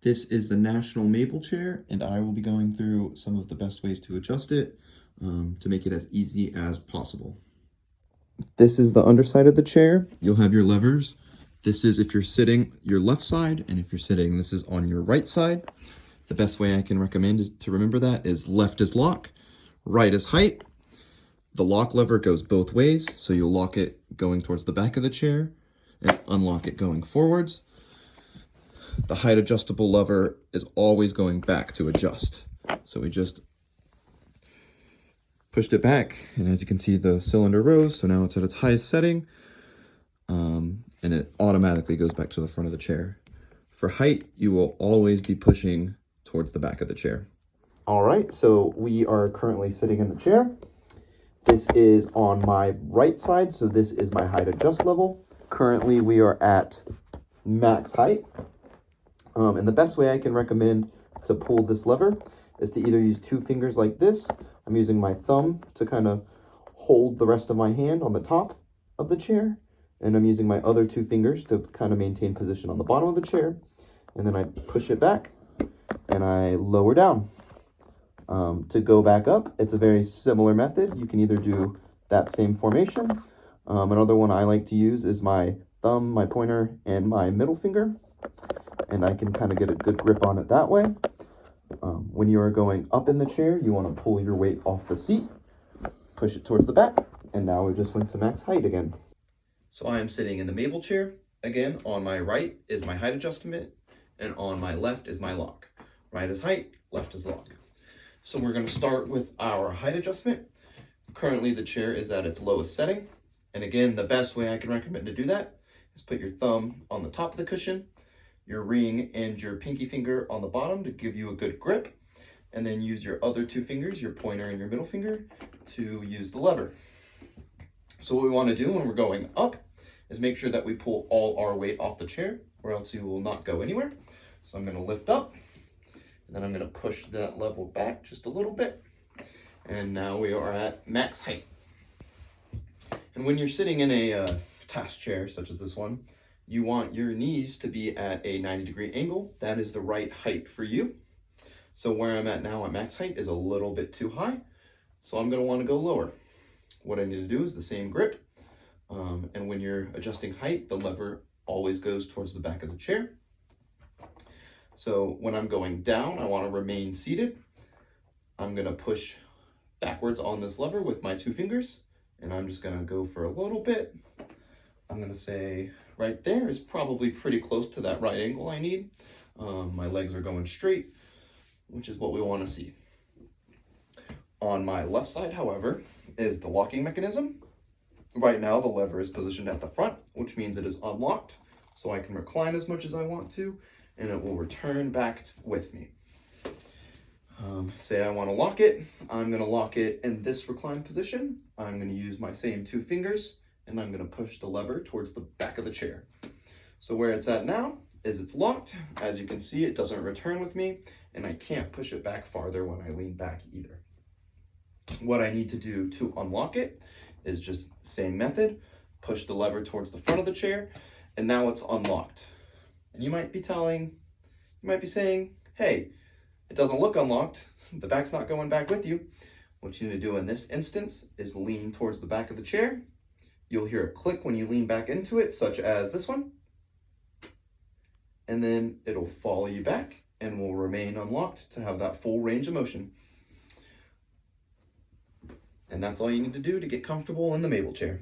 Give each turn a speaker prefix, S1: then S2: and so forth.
S1: This is the National Mabel chair, and I will be going through some of the best ways to adjust it to make it as easy as possible. This is the underside of the chair. You'll have your levers. This is if you're sitting your left side, and if you're sitting, this is on your right side. The best way I can recommend is to remember that is left is lock, right is height. The lock lever goes both ways, so you'll lock it going towards the back of the chair and unlock it going forwards. The height adjustable lever is always going back to adjust. So we just pushed it back, and as you can see, the cylinder rose, so now it's at its highest setting, and it automatically goes back to the front of the chair. For height, you will always be pushing towards the back of the chair. All right, so we are currently sitting in the chair. This is on my right side, so this is my height adjust level. Currently, we are at max height. And the best way I can recommend to pull this lever is to either use two fingers like this. I'm using my thumb to kind of hold the rest of my hand on the top of the chair. And I'm using my other two fingers to kind of maintain position on the bottom of the chair. And then I push it back and I lower down. To go back up, it's a very similar method. You can either do that same formation. Another one I like to use is my thumb, my pointer, and my middle finger. And I can kind of get a good grip on it that way. When you are going up in the chair, you want to pull your weight off the seat, push it towards the back, and now we just went to max height again. So I am sitting in the Mabel chair. Again, on my right is my height adjustment, and on my left is my lock. Right is height, left is lock. So we're going to start with our height adjustment. Currently the chair is at its lowest setting. And again, the best way I can recommend to do that is put your thumb on the top of the cushion, your ring and your pinky finger on the bottom to give you a good grip, and then use your other two fingers, your pointer and your middle finger, to use the lever. So what we want to do when we're going up is make sure that we pull all our weight off the chair, or else you will not go anywhere. So I'm going to lift up, and then I'm going to push that level back just a little bit, and now we are at max height. And when you're sitting in a task chair such as this one, you want your knees to be at a 90-degree angle. That is the right height for you. So where I'm at now at max height is a little bit too high, so I'm going to want to go lower. What I need to do is the same grip, and when you're adjusting height, the lever always goes towards the back of the chair. So when I'm going down, I want to remain seated. I'm going to push backwards on this lever with my two fingers, and I'm just going to go for a little bit. I'm going to say right there is probably pretty close to that right angle I need. My legs are going straight, which is what we want to see. On my left side, however, is the locking mechanism. Right now, the lever is positioned at the front, which means it is unlocked, so I can recline as much as I want to, and it will return back with me. Say I want to lock it, I'm going to lock it in this reclined position. I'm going to use my same two fingers, and I'm going to push the lever towards the back of the chair. So where it's at now is it's locked. As you can see, it doesn't return with me, and I can't push it back farther when I lean back either. What I need to do to unlock it is just same method, push the lever towards the front of the chair, and now it's unlocked. And you might be saying, hey, it doesn't look unlocked. The back's not going back with you. What you need to do in this instance is lean towards the back of the chair. You'll hear a click when you lean back into it, such as this one. And then it'll follow you back and will remain unlocked to have that full range of motion. And that's all you need to do to get comfortable in the Mabel chair.